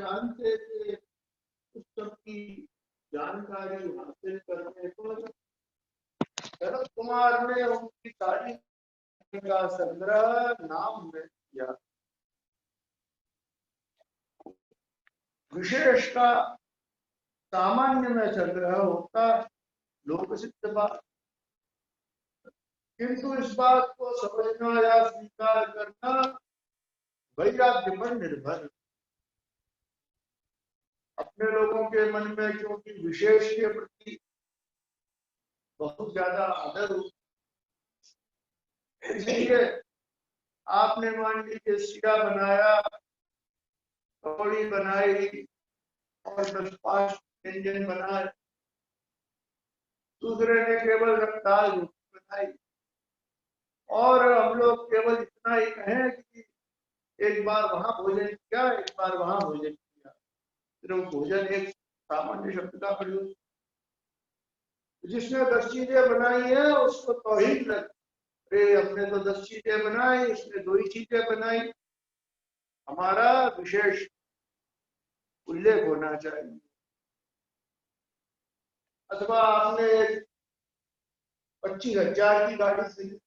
जानते थे, उस सब की जानकारी हासिल करने पर शरद कुमार ने उनकी तारीफ का संग्रह नाम में किया। विशेष का सामान्य में संग्रह होता लोक सिद्ध बात, किंतु इस बात को समझना या स्वीकार करना वैराग्य पर निर्भर। अपने लोगों के मन में क्योंकि विशेष के प्रति बहुत ज्यादा आदर हो, इसलिए आपने मान लीजिए सीरा बनाया, कौड़ी बनाई और 10-5 व्यंजन बनाए, दूसरे ने केवल रफ्तार रोटी बनाई, और हम लोग केवल इतना ही कहें कि एक बार वहां भोजन किया, एक बार वहां भोजन किया, सिर्फ भोजन एक सामान्य शब्द का प्रयोग। जिसने 10 चीजें बनाई है उसको तौहीन लग, अरे हमने तो 10 चीजें बनाई, इसने 2 ही चीजें बनाई। हमारा विशेष उल्लेख होना चाहिए। अथवा आपने 25,000 की गाड़ी खरीदी,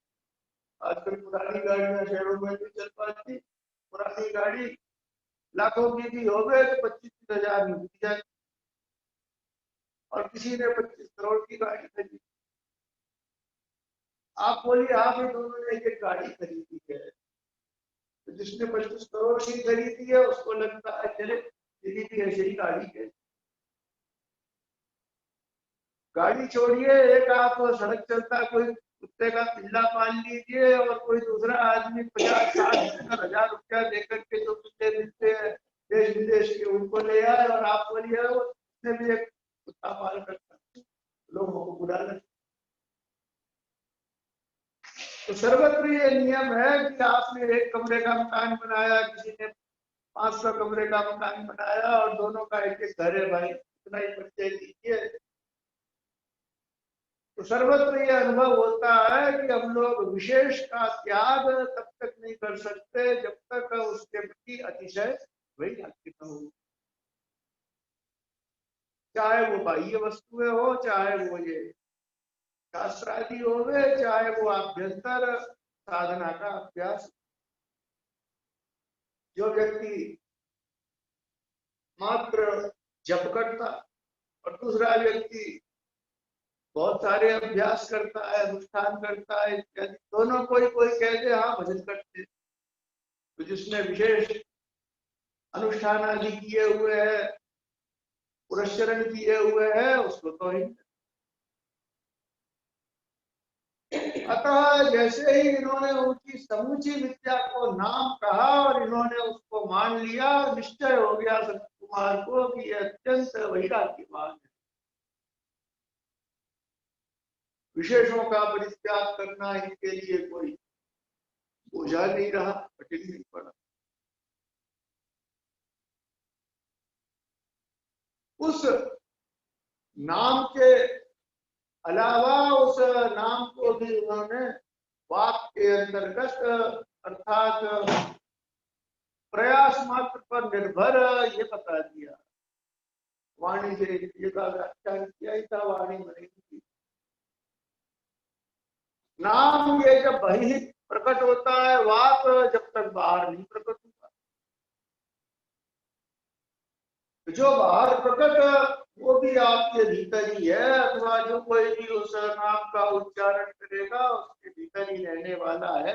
आजकल पुरानी गाड़ियां शहरों में नहीं चल पाती, पुरानी गाड़ी लाखों की भी हो गए तो 25,000 में बिक जाए, और किसी ने 25 करोड़ की गाड़ी खरीदी। आप बोलिए आप ही दोनों ने ये गाड़ी खरीदी है, तो जिसने 25 करोड़ की खरीदी है उसको लगता है चले दीदी भी ऐसे ही गाड़ी है। गाड़ी छोड़िए, एक आप सड़क चलता कोई कुत्ते का पिल्ला पाल लीजिए, और कोई दूसरा आदमी 50-60-70,000 रुपया देकर के जो पिल्ले मिलते हैं देश विदेश के, उनको ले आए, और आप बोलिए उसने भी एक कुत्ता पाल करता, लोगों को बुरा लगता। तो सर्वत्र ये नियम है कि आपने एक कमरे का मकान बनाया, किसी ने 500 कमरे का मकान बनाया, और दोनों का एक घर है, भाई इतना ही परिचय दीजिए। तो सर्वत्र यह अनुभव होता है कि हम लोग विशेष का त्याग तब तक नहीं कर सकते जब तक उसके प्रति अतिशय वैराग्य न हो। चाहे वो बाह्य वस्तुएं हो, चाहे वो ये शास्त्रादि हो गए, चाहे वो आभ्यंतर साधना का अभ्यास। जो व्यक्ति मात्र जप करता और दूसरा व्यक्ति बहुत सारे अभ्यास करता है, अनुष्ठान करता है इत्यादि, दोनों कोई कहते हाँ भजन करते, तो जिसने विशेष अनुष्ठान आदि किए हुए हैं, पुरस्चरण किए हुए हैं, उसको तो ही। अतः जैसे ही इन्होंने उनकी समूची विद्या को नाम कहा और इन्होंने उसको मान लिया, निश्चय हो गया सनत कुमार को कि यह अत्यंत वैराग्यवान है। विशेषों का परित्याग करना इनके लिए कोई बोझा नहीं रहा, कठिन नहीं पड़ा। उस नाम के अलावा उस नाम को भी उन्होंने वाक के अंतर्गत अर्थात प्रयास मात्र पर निर्भर ये बता दिया। वाणी से ये का व्याख्यान किया ही था, वाणी मरेगी। नाम ये जब बहिर् प्रकट होता है, वाक जब तक बाहर नहीं प्रकट होता। जो बाहर प्रकट वो भी आपके भीतर ही है, अथवा जो कोई भी उस नाम का उच्चारण करेगा उसके भीतर ही रहने वाला है।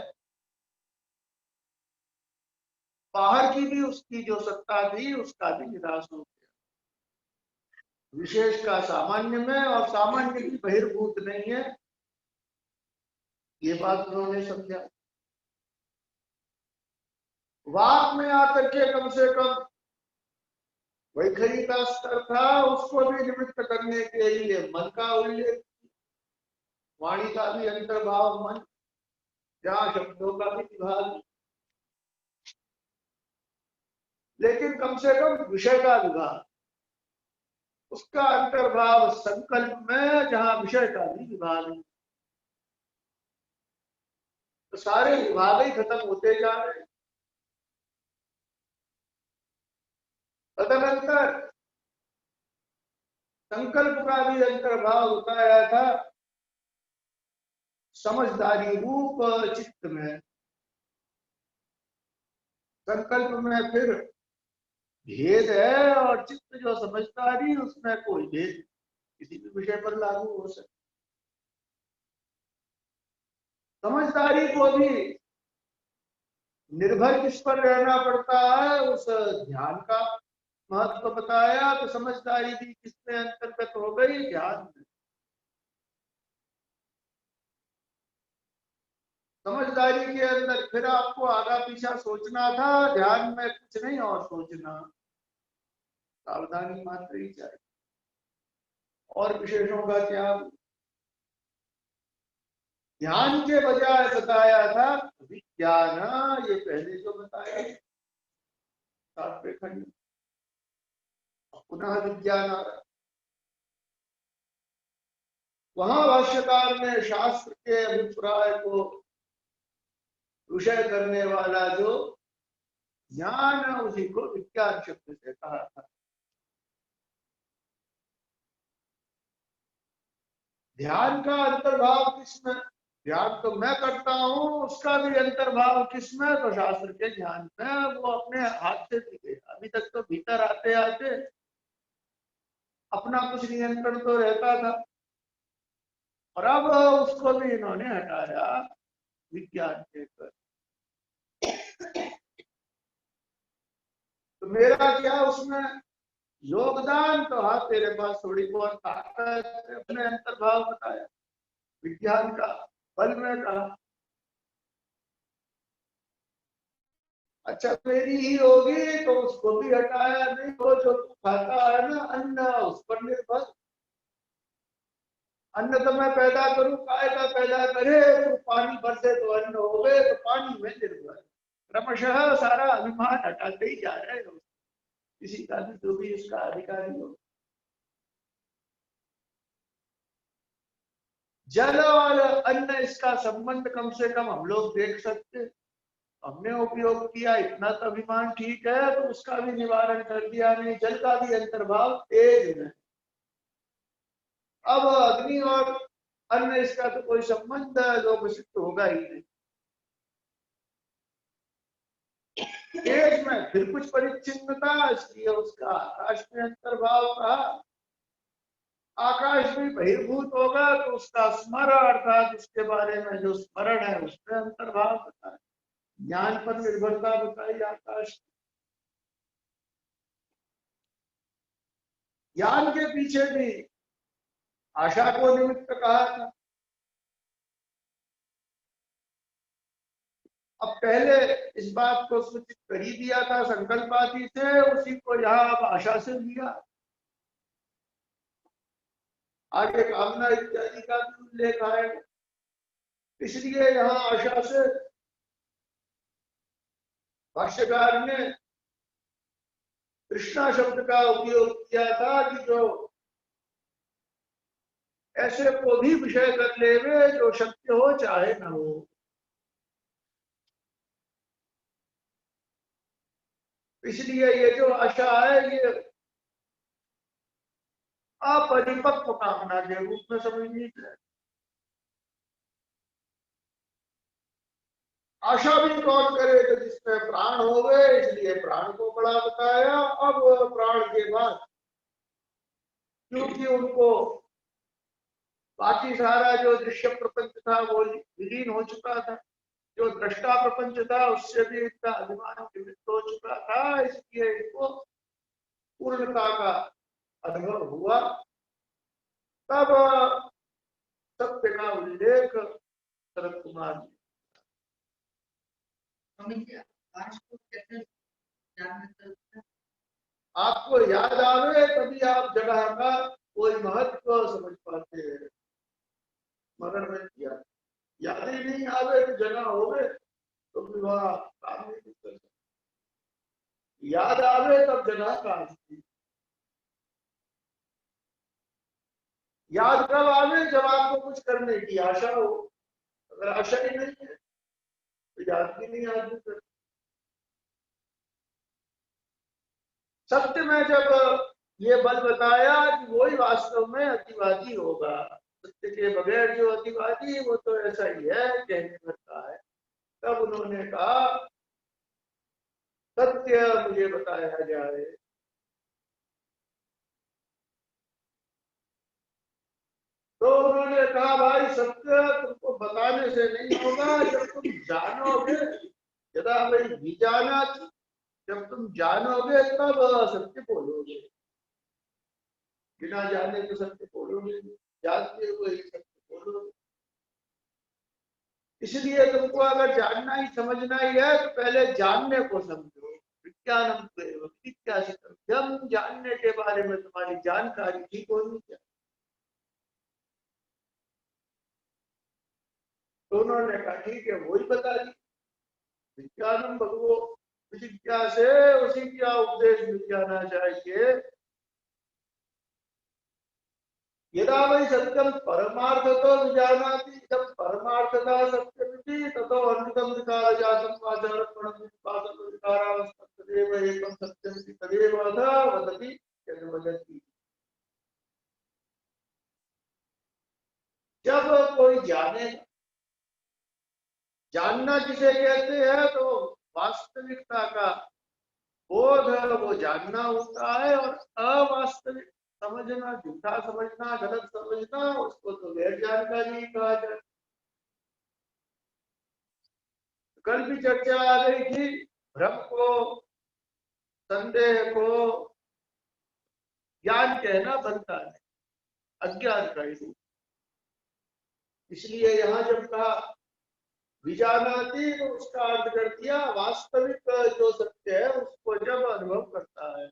बाहर की भी उसकी जो सत्ता थी उसका भी निराश हो गया। विशेष का सामान्य में, और सामान्य की बहिर्भूत नहीं है, ये बात उन्होंने समझा। वाक में आकर के कम से कम वैखरी का स्तर था, उसको भी निमित्त करने के लिए मन का उल्लेख, वाणी का भी अंतर्भाव मन, जहाँ शब्दों का भी विभाग, लेकिन कम से कम विषय का विभाग, उसका अंतर्भाव संकल्प में, जहां विषय का भी विभाग है। तो सारे विभाग ही खत्म होते जा रहे हैं। तदनंतर संकल्प का भी अंतर्भाव बताया था समझदारी रूप चित्त में। संकल्प में फिर भेद है और चित्त जो समझदारी उसमें कोई भेद किसी भी विषय पर लागू हो सकता। समझदारी को भी निर्भर किस पर रहना पड़ता है, उस ध्यान का महत्व बताया। तो समझदारी भी किसमें अंतर्गत हो गई, ध्यान में। समझदारी के अंदर फिर आपको आगा पीछा सोचना था, ध्यान में कुछ नहीं और सोचना, सावधानी मात्र ही चाहिए और विशेषों का त्याग। ध्यान के बजाय बताया था विज्ञान, ये पहले जो बताया 7वें खंड, पुनः विज्ञान आ रहा। वहां भाष्यकार ने शास्त्र के अभिप्राय को विषय करने वाला जो ज्ञान है उसी को विज्ञान शब्द से कहा था। ध्यान का अंतर्भाव किसमें, ध्यान तो मैं करता हूं, उसका भी अंतर्भाव किसमें, तो शास्त्र के ज्ञान में। वो अपने हाथ से दिखे। अभी तक तो भीतर आते आते अपना कुछ नियंत्रण तो रहता था और अब उसको भी इन्होंने हटाया विज्ञान के कर। तो मेरा क्या उसमें योगदान, तो हाँ तेरे पास थोड़ी बहुत ताकत, अपने अंतर्भाव बताया विज्ञान का बल में कहा। अच्छा मेरी ही होगी तो उसको भी हटाया। नहीं वो जो तू खाता है ना अन्न, उस पर निर्भर। अन्न तो मैं पैदा करूं, काय का पैदा करे, तो पानी बरसे तो अन्न हो गए, तो पानी में निर्भर। क्रमशः सारा अभिमान हटाते ही जा रहे हो, किसी का भी जो भी इसका अधिकारी हो। जल और अन्न, इसका संबंध कम से कम हम लोग देख सकते। हमने उपयोग किया इतना तो अभिमान ठीक है, तो उसका भी निवारण कर दिया। नहीं, जल का भी अंतर्भाव तेज है। अब अग्नि और अन्न, इसका तो कोई संबंध लोग सिद्ध होगा ही नहीं। तेज में फिर कुछ परिच्छिन्नता, इसलिए उसका आकाश में अंतर्भाव कहा। आकाश भी बहिर्भूत होगा तो उसका स्मरण, अर्थात उसके बारे में जो स्मरण है उसमें अंतर्भाव बताया। ज्ञान पर निर्भरता बताई आकाश। ज्ञान के पीछे भी आशा को निमित्त कहा था। अब पहले इस बात को सूचित कर ही दिया था संकल्प आदि से, उसी को यहाँ अब आशा से लिया। आगे कामना इत्यादि का भी उल्लेख आएगा, इसलिए यहाँ आशा से भाष्यकार ने कृष्णा शब्द का उपयोग किया था कि जो ऐसे को भी विषय कर लेवे जो सत्य हो चाहे न हो। इसलिए ये जो आशा है ये अपरिपक्व कामना के रूप में समझनी चाहिए। आशा भी कौन करे तो जिसमें प्राण हो गए, इसलिए प्राण को बड़ा बताया। अब प्राण के बाद क्योंकि उनको बाकी सारा जो दृश्य प्रपंच था वो विलीन हो चुका था, जो दृष्टा प्रपंच था उससे भी इनका अभिमान निवृत्त हो चुका था, इसलिए इनको पूर्णता का अनुभव हुआ। तब सत्य का उल्लेख शरद कुमार जी। आपको याद आवे तभी आप जगह का कोई महत्व समझ पाते हैं। मगर में किया याद ही नहीं आवे तो जगह हो गए तो विवाह काम नहीं कर सकते। याद आवे तब जगह का। याद कब आवे, जब आपको कुछ करने की आशा हो। अगर आशा ही नहीं है तो याद भी नहीं आदमी करता। सत्य में जब ये बल बताया कि वही वास्तव में अतिवादी होगा, सत्य के बगैर जो अतिवादी वो तो ऐसा ही है, कहने भरता है। तब उन्होंने कहा सत्य मुझे बताया जाए। तो उन्होंने कहा भाई सत्य तुमको बताने से नहीं होगा, जब तुम जानोगे। यदा भाई भी जाना, जब तुम जानोगे तब सत्य बोलोगे, बिना जाने तो सत्य बोलोगे, जानते हुए ही सत्य बोलोगे। इसलिए तुमको अगर जानना ही समझना ही है तो पहले जानने को समझो। विज्ञानम जिज्ञासितम, जब जानने के बारे में तुम्हारी जानकारी ठीक होनी चाहिए। तो उन्होंने कहा ठीक है, वही बता दी। विज्ञानम भगवो विजिज्ञा से उसी का उपदेश मिल जाना चाहिए। यदा वै सत्यम परमार्थ तो विजानाति, जब परमार्थता सत्यमिति ततो अनृतम विकार जातम आचारपणम विपासम विकारावस्था तदेव एकम सत्यमिति तदेव अथ वदति यद्वदति। जब कोई जाने, जानना किसे कहते हैं तो वास्तविकता का बोध वो जानना होता है, और अवास्तविक समझना, झूठा समझना, गलत समझना, उसको तो गैर जानकारी कहा जाए। कल भी चर्चा आ गई थी, भ्रम को, संदेह को ज्ञान कहना बनता है, अज्ञान का ही रूप। इसलिए यहाँ जब कहा विजानाति तो उसका अर्थ कर दिया वास्तविक जो सत्य है उसको जब अनुभव करता है।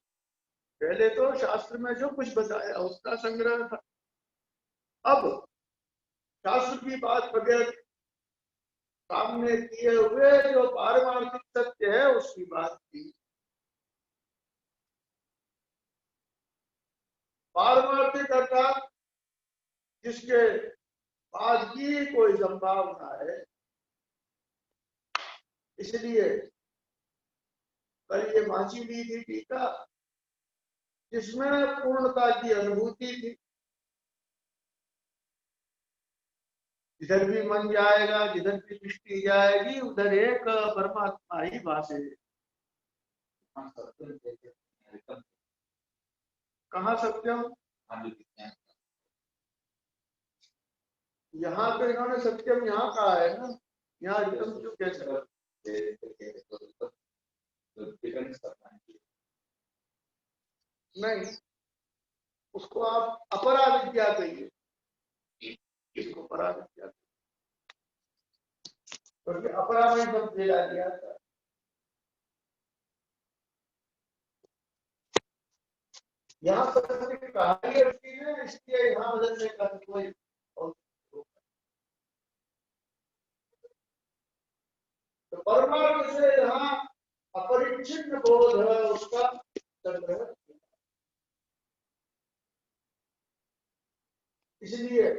पहले तो शास्त्र में जो कुछ बताया उसका संग्रह था, अब शास्त्र की बात बगैर सामने किए हुए जो पारमार्थिक सत्य है उसकी बात की। पारमार्थिक अर्थात जिसके बाद की कोई संभावना है। इसलिए कल ये मांझी ली थी टीका जिसमें पूर्णता की अनुभूति थी। जिधर भी मन जाएगा, जिधर भी दृष्टि जाएगी, उधर एक परमात्मा ही भाषे। कहाँ सत्यम, यहाँ पे इन्होंने सत्यम यहाँ कहा है ना, यहाँ एकदम क्यों कैसे नहीं, उसको आप अपरा विद्या कहिए, इसको परा विद्या, क्योंकि अपरा में सब दिला दिया था। यहाँ सत्य कहा है इसलिए यहाँ बदलने का कोई तो परमार्थ से यहाँ अपरिच्छिन्न बोध है उसका संग्रह। इसलिए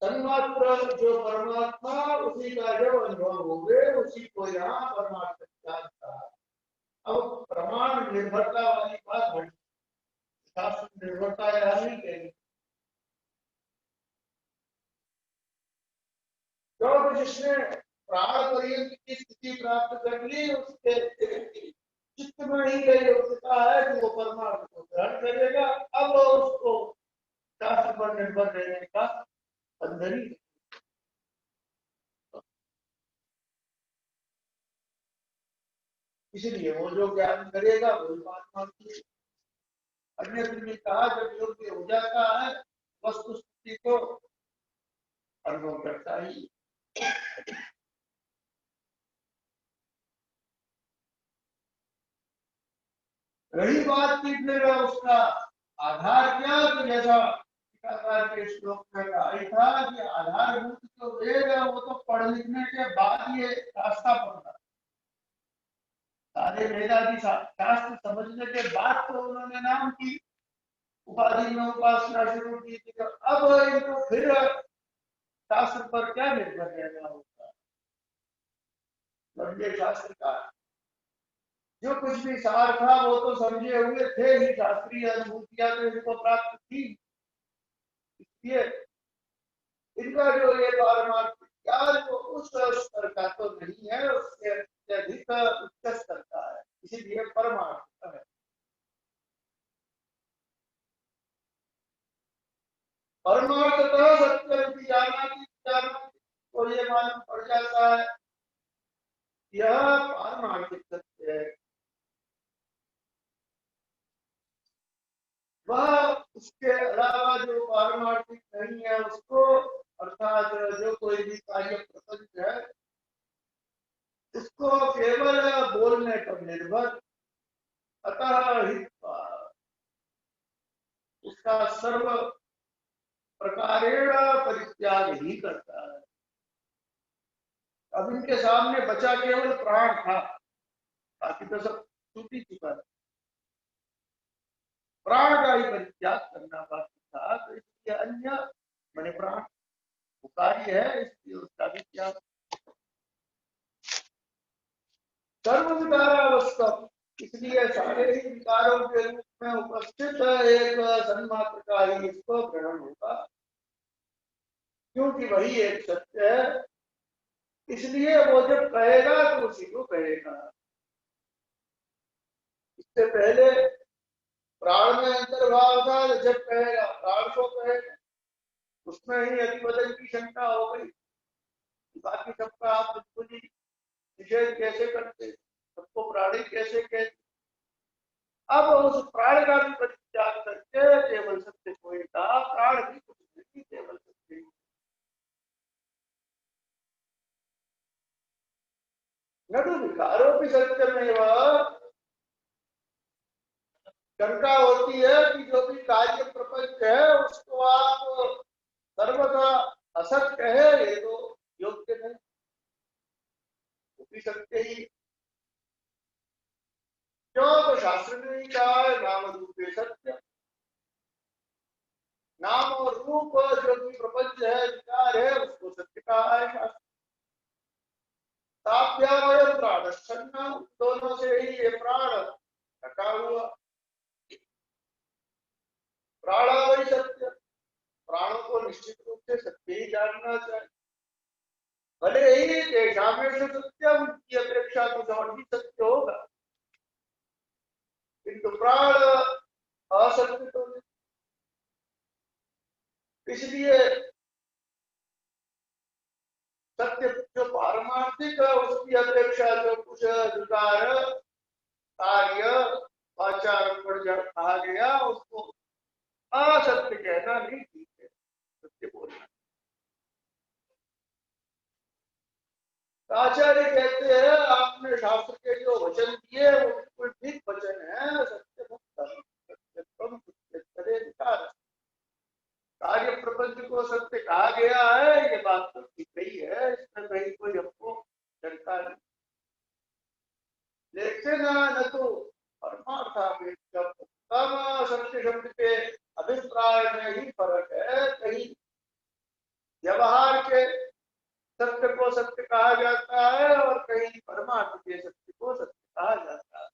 तन्मात्र जो परमात्मा उसी का जब अनुभव हो गए उसी को यहाँ परमार्थ जानता है। अब प्रमाण निर्भरता वाली बात बढ़ी, शास्त्र निर्भरता यहाँ नहीं कहेगी। जो जिसने प्राण पर्यंत की स्थिति प्राप्त कर ली उसके चित्त में ही यही होता है कि वो परमार्थ को ग्रहण करेगा। अब उसको शास्त्र पर निर्भर रहने का बंधन ही। इसलिए वो जो ज्ञान करेगा वो परमात्मा की। अन्यत्र ने कहा जब योग्य हो जाता है वस्तु स्थिति को अनुभव करता ही। रही बात की फिर उसका आधार क्या, तो जैसा टीकाकार के श्लोक में कहा था कि आधारभूत जो वेद है वो तो पढ़ लिखने के बाद ये रास्ता पड़ता, सारे वेदादि शास्त्र समझने के बाद तो उन्होंने नाम की उपाधि में उपासना शुरू की थी। तो अब इनको फिर शास्त्र पर क्या निर्भर रहना होता है, शास्त्र का जो कुछ भी सार था वो तो समझे हुए थे ही, शास्त्रीय अनुभूतियां तो इनको प्राप्त थी, इसलिए इनका जो ये पारमार्थिक ज्ञान वो उस स्तर का तो नहीं है, उससे अधिक उच्च स्तर का है, इसीलिए परमार्थ है। परमार्थतः सत्य जाना तो ये मालूम पड़ जाता है यह पारमार्थिक सत्य है। वह उसके अलावा जो पारमार्थिक नहीं है उसको, अर्थात जो कोई भी कार्य प्रपंच है उसको केवल बोलने पर निर्भर, अतः ही उसका सर्व प्रकारेण परित्याग ही करता है। अब इनके सामने बचा केवल प्राण था, बाकी तो सब छूटी चुका है, प्राण का ही परित्याग करना बाकी था, तो इसलिए अन्य मैंने प्राण कार्य है, इसलिए उसका भी त्याग। सर्व विकारावस्था, इसलिए सारे ही विकारों के रूप में उपस्थित एक सन्मात्र का ही इसको ग्रहण होगा, क्योंकि वही एक सत्य है, इसलिए वो जब कहेगा तो उसी को कहेगा। इससे पहले प्राण में अंतर्भाव था, जब कहेगा प्राण को कहेगा, उसमें ही अधिवदन की शंका हो गई, बाकी सबका आप बिल्कुल ही निषेध कैसे करते, सबको प्राणी कैसे कहते। अब उस प्राण का भी परित्याग करके केवल सत्य को ही कहा, प्राण भी कुछ नहीं, केवल सत्य। न तो विकारों की सत्य में वह शंका होती है कि जो भी कार्य प्रपंच है उसको आप सर्वथा असत कहे, ये तो योग्य नहीं, वो भी सत्य ही। क्यों? तो शास्त्र ने ही कहा है नाम रूपे सत्य, नाम और रूप जो भी प्रपंच है, विकार है, उसको सत्य कहा है शास्त्र। ताभ्याम प्राणच्छन्न, दोनों से ही ये प्राण ढका हुआ, प्राणावय सत्य, प्राणों को निश्चित रूप से सत्य ही जानना चाहिए, भले ही देशामेश सत्यम की अपेक्षा कुछ और भी सत्य होगा, किंतु प्राण असत्य तो नहीं। इसलिए सत्य जो पारमार्थिक है उसकी अपेक्षा जो कुछ विकार कार्य आचार पर कहा गया उसको असत्य कहना नहीं ठीक है, सत्य बोलना। आचार्य कहते हैं आपने शास्त्र के जो वचन दिए वो बिल्कुल ठीक वचन है, सत्य विकार, कार्य प्रपंच को सत्य कहा गया है, ये बात तो ठीक ही है, इसमें कहीं कोई हमको शंका नहीं। लेकिन न तो परमार्थ सत्य शब्द के अभिप्राय में ही फर्क है, कहीं व्यवहार के सत्य को सत्य कहा जाता है और कहीं परमार्थ के सत्य को सत्य कहा जाता है।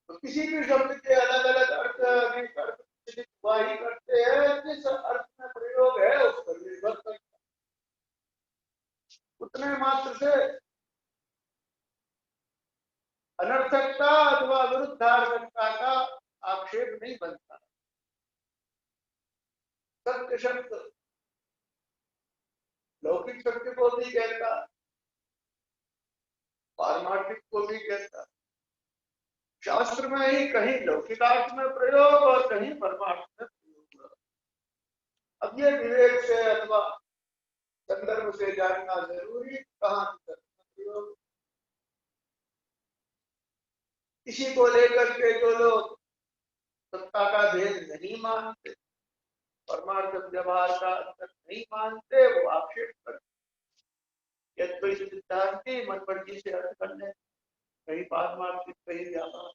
तो किसी भी शब्द के अलग अलग अर्थ अनेक अर्थ हुआ ही करते हैं, जिस अर्थ में प्रयोग है उस पर निर्भर करता है, उतने मात्र से अनर्थकता अथवा विरुद्धार्थकता का आक्षेप नहीं बनता। सत्य शब्द लौकिक सत्य को भी कहता, पारमार्थिक को भी कहता, शास्त्र में ही कहीं लौकिकार्थ में प्रयोग और कहीं परमार्थ में प्रयोग। अब ये विवेक से अथवा संदर्भ से जानना जरूरी, कहाँ प्रयोग। इसी को लेकर के जो लोग सत्ता का भेद नहीं मानते, परमार्थ व्यवहार का अंतर नहीं मानते, वो आक्षेप करते, यद्वै सिद्धांति मन मर्जी से अर्थ करने, कहीं पारमार्थिक कहीं व्यापार।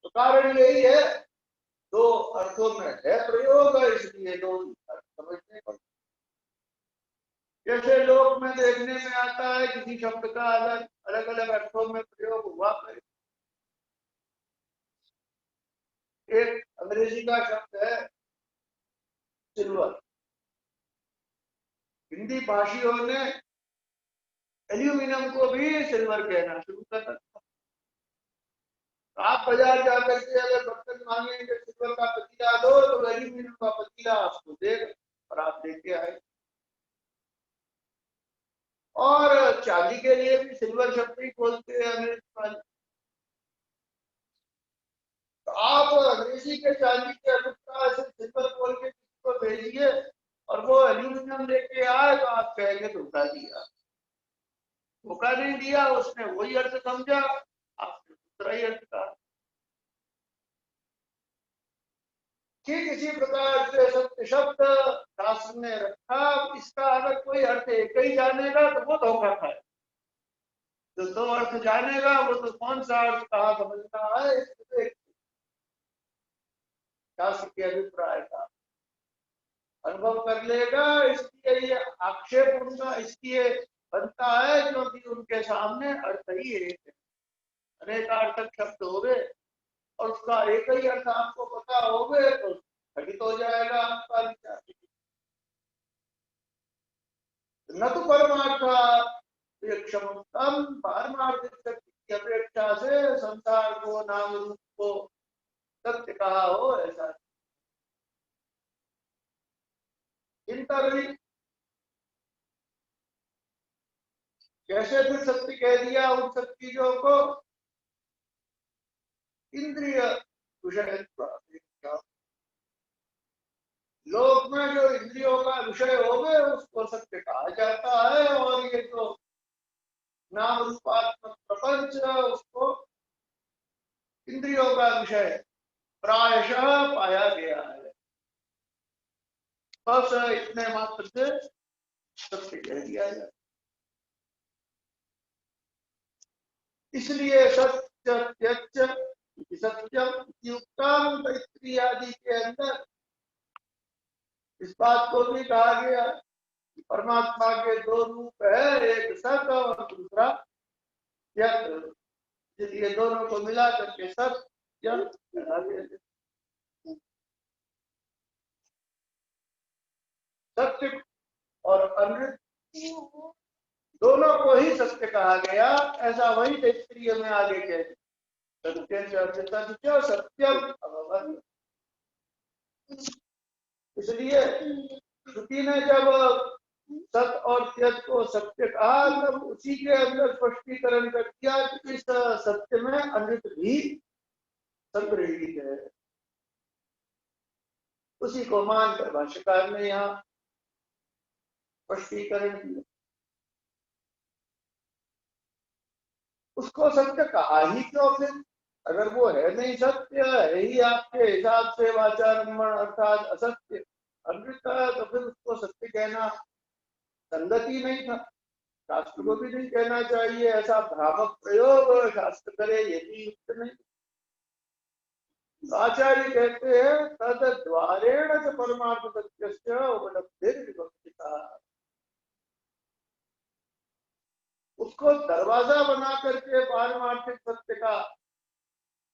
तो कारण यही है, दो अर्थों में है प्रयोग, इसलिए दो अर्थ समझने पड़ते। जैसे लोक में देखने में आता है किसी शब्द का अलग अलग अलग अर्थों में प्रयोग हुआ करे। एक अंग्रेजी का शब्द है सिल्वर, हिंदी भाषियों ने एल्यूमिनियम को भी सिल्वर कहना शुरू कर रखा। आप बाजार जाकर के अगर बर्तन मांगेंगे सिल्वर का पतीला दो तो एल्यूमिनियम का पतीला आपको देगा और आप लेके आए। और चांदी के लिए भी सिल्वर शब्द ही बोलते हैं अंग्रेजी वाले। तो आप अंग्रेजी के चांदी के अनुसार से सिल्वर बोल के किसी को भेजिए और वो एल्यूमिनियम लेके आए तो आप कहेंगे धोखा दिया। धोखा नहीं दिया, उसने वही अर्थ समझा, आपने दूसरा ही अर्थ कहा। ठीक इसी प्रकार से सत्य शब्द शास्त्र ने रखा, इसका अगर कोई अर्थ एक ही जानेगा तो वो धोखा खाए, जो दो अर्थ जानेगा वो तो कौन सा अर्थ कहा समझना है इससे शास्त्र के अभिप्राय का अनुभव कर लेगा। इसलिए ये आक्षेप उनका इसलिए बनता है क्योंकि उनके सामने अर्थ ही एक है। अनेकार्थक शब्द हो गए और उसका एक ही अर्थ आपको पता हो गए तो घटित हो जाएगा आपका विचार। न तो परमार्थ क्षमतम पारमार्थिक शक्ति की अपेक्षा से संसार को नाम रूप को सत्य कहा हो ऐसा चिंता रही। कैसे फिर सत्य कह दिया उन सब चीजों को? इंद्रिय विषय लोक में जो इंद्रियों का विषय हो गए उसको सत्य कहा जाता है और ये जो नाम रूपात्मक प्रपंच उसको इंद्रियों का विषय प्रायशः पाया गया है। बस इतने मात्र से सत्य कह दिया जाए। इसलिए सत्य सत्यम युक्तम तैत्रीय आदि के अंदर इस बात को भी कहा गया कि परमात्मा के दो रूप है, एक सत और दूसरा यत। ये दोनों को मिला करके सत्य कहा गया। सत्य और अमृत दोनों को ही सत्य कहा गया, ऐसा वही तैत्रीय में आगे कहते सत्य सत्यम अभवत्। इसलिए श्रुति ने जब सत और त्यज को सत्य कहा तब उसी के अंदर स्पष्टीकरण कर दिया कि इस सत्य में अमृत भी संग्रहित है। उसी को मानकर भाष्यकार ने यहाँ स्पष्टीकरण किया। उसको सत्य कहा ही क्यों फिर? अगर वो है नहीं सत्य, है ही आपके हिसाब से वाचारम्भण अर्थात असत्य अमृत है, तो फिर उसको सत्य कहना संगत ही नहीं था। शास्त्र को भी नहीं कहना चाहिए, ऐसा भ्रामक प्रयोग शास्त्र करे ये भी युक्त नहीं। आचार्य कहते हैं तद द्वारेण च परमार्थ सत्यस्य उपलब्धिर विभक्तिता। उसको दरवाजा बना करके पारमार्थिक सत्य का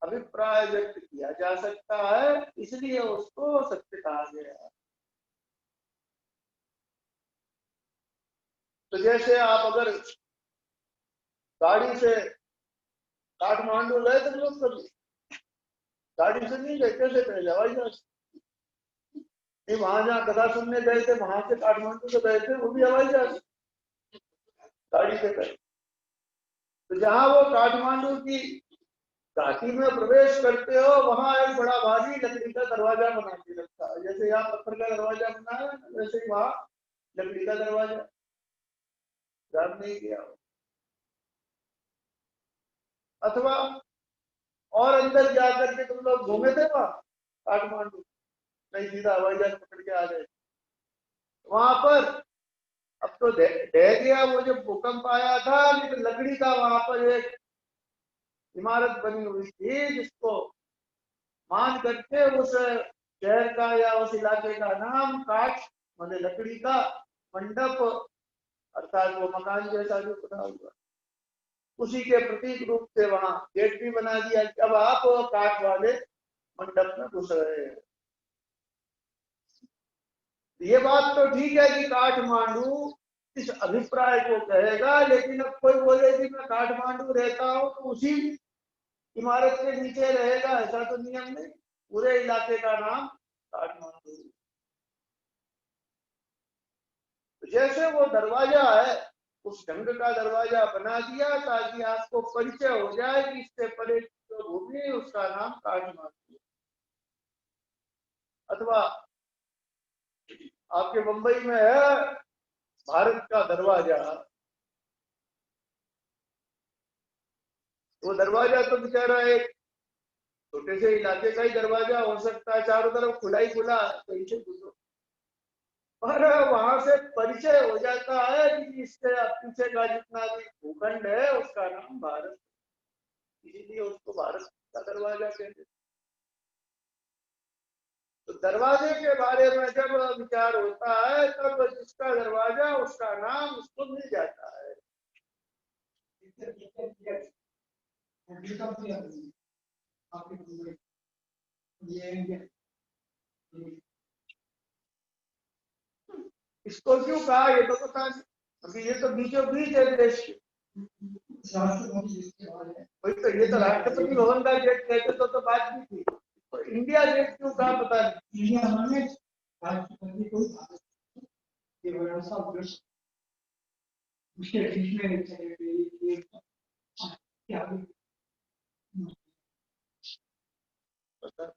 अभिप्राय व्यक्त किया जा सकता है, इसलिए उसको सत्य कहा गया। तो जैसे आप अगर गाड़ी से काठमांडू गए तो लोग कभी गाड़ी से नहीं गए, कैसे पहले हवाई जहाज। वहां जहाँ कथा सुनने गए थे वहां से काठमांडू से गए थे, वो भी हवाई जहाज गाड़ी से गए। तो जहाँ वो काठमांडू की घाटी में प्रवेश करते हो वहां एक बड़ा भारी लकड़ी का दरवाजा बना के रखा है। जैसे यहाँ पत्थर का दरवाजा बना है वैसे ही वहां लकड़ी का दरवाजा। ध्यान नहीं किया। अथवा और अंदर जाकर के तुम लोग घूमे थे वहां काठमांडू, नहीं सीधा हवाई जहाज पकड़ के आ गए वहां पर। अब तो ढह गया वो जो भूकंप आया था, लेकिन लकड़ी का वहां पर एक इमारत बनी हुई थी जिसको मान करके उस शहर का या उस इलाके का नाम काठ माने लकड़ी का मंडप अर्थात वो मकान जैसा जो बना हुआ, उसी के प्रतीक रूप से वहां गेट भी बना दिया कि अब आप काठ वाले मंडप में घुस रहे हैं। ये बात तो ठीक है कि काठमांडू इस अभिप्राय को कहेगा, लेकिन अब कोई बोले कि मैं काठमांडू रहता हूं तो उसी इमारत के नीचे रहेगा, ऐसा तो नियम नहीं। पूरे इलाके का नाम काठमांडू। जैसे वो दरवाजा है, उस ढंग का दरवाजा बना दिया ताकि आपको परिचय हो जाए कि इससे परे जो भूमि उसका नाम काठमांडू। अथवा आपके मुंबई में है भारत का दरवाजा, वो दरवाजा तो बेचारा एक छोटे से इलाके का ही दरवाजा हो सकता है, चारों तरफ खुला ही खुला, कहीं से घुसो, पर वहां से परिचय हो जाता है कि इससे पीछे का जितना भी भूखंड है उसका नाम भारत, इसीलिए उसको भारत का दरवाजा कहते हैं। तो दरवाजे के बारे में जब विचार होता है तब जिसका दरवाजा उसका नाम उसको मिल जाता है। इसको क्यों कहा ये तो पता नहीं, अभी ये तो बीचों बीच है देश के। वही तो, ये तो राष्ट्रपति भवन का गेट कहते तो बात भी थी, तो इंडिया गेट क्यों कहा पता नहीं। इंडिया में राष्ट्रपति को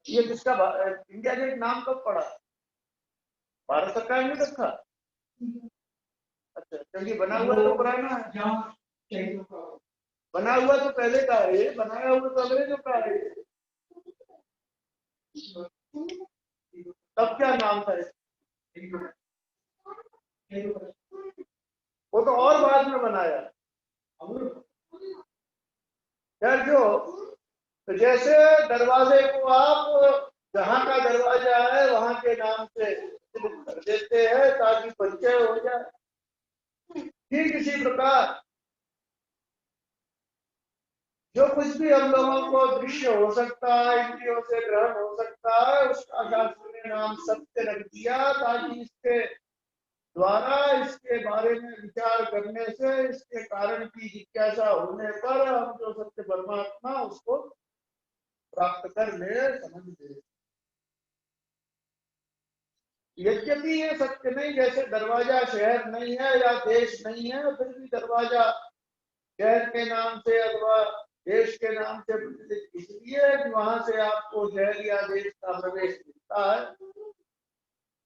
ये किसका इंडिया गेट नाम कब पड़ा? भारत सरकार ने रखा। अच्छा, क्योंकि बना हुआ तो पुराना है, बना हुआ तो पहले का है, बनाया हुआ तो अंग्रेजों का है। तब क्या नाम था? वो तो और बाद में बनाया। यार जो तो जैसे दरवाजे को आप जहाँ का दरवाजा है वहां के नाम से कर देते हैं ताकि परिचय हो जाए, ठीक इसी प्रकार जो कुछ भी हम लोगों को दृश्य हो सकता है, इंद्रियों से ग्रहण हो सकता है, उसका शास्त्र ने नाम सत्य रख दिया ताकि इसके द्वारा इसके बारे में विचार करने से, इसके कारण की जिज्ञासा होने पर हम जो सत्य परमात्मा उसको प्राप्त कर ले, समझ ले। यद्यपि ये सत्य नहीं, जैसे दरवाजा शहर नहीं है या देश नहीं है, फिर भी दरवाजा शहर के नाम से अथवा देश के नाम से प्रचलित इसलिए कि वहां से आपको शहर या देश का प्रवेश मिलता है।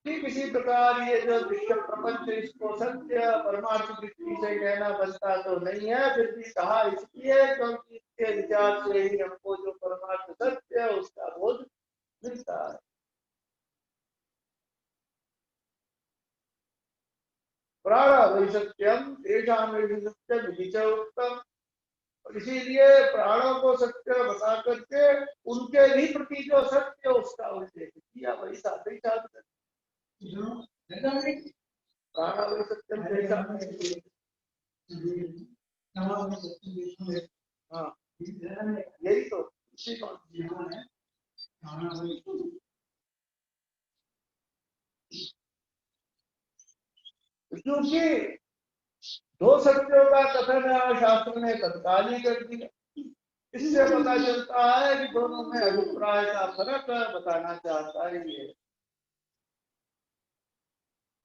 ठीक इसी प्रकार ये जो दृश्य प्रपंच, इसको सत्य परमार्थ दृष्टि से कहना बनता तो नहीं है, फिर भी कहा इसलिए क्योंकि इसके विचार से ही हमको जो परमार्थ सत्य है उसका बोध मिलता है। प्राण वही सत्यम तेषाम सत्यम विच उत्तम, और इसीलिए प्राणों को सत्य बता करके उनके भी प्रति जो सत्य उसका उल्लेख किया, वही साथ ही साथ प्राण वही सत्यम तेषाम। हाँ, यही तो इसी को है। क्योंकि दो सत्यों का कथन शास्त्र ने तत्काल ही कर दिया, इससे पता चलता है कि दोनों में अभिप्राय का फर्क बताना चाहता है ये।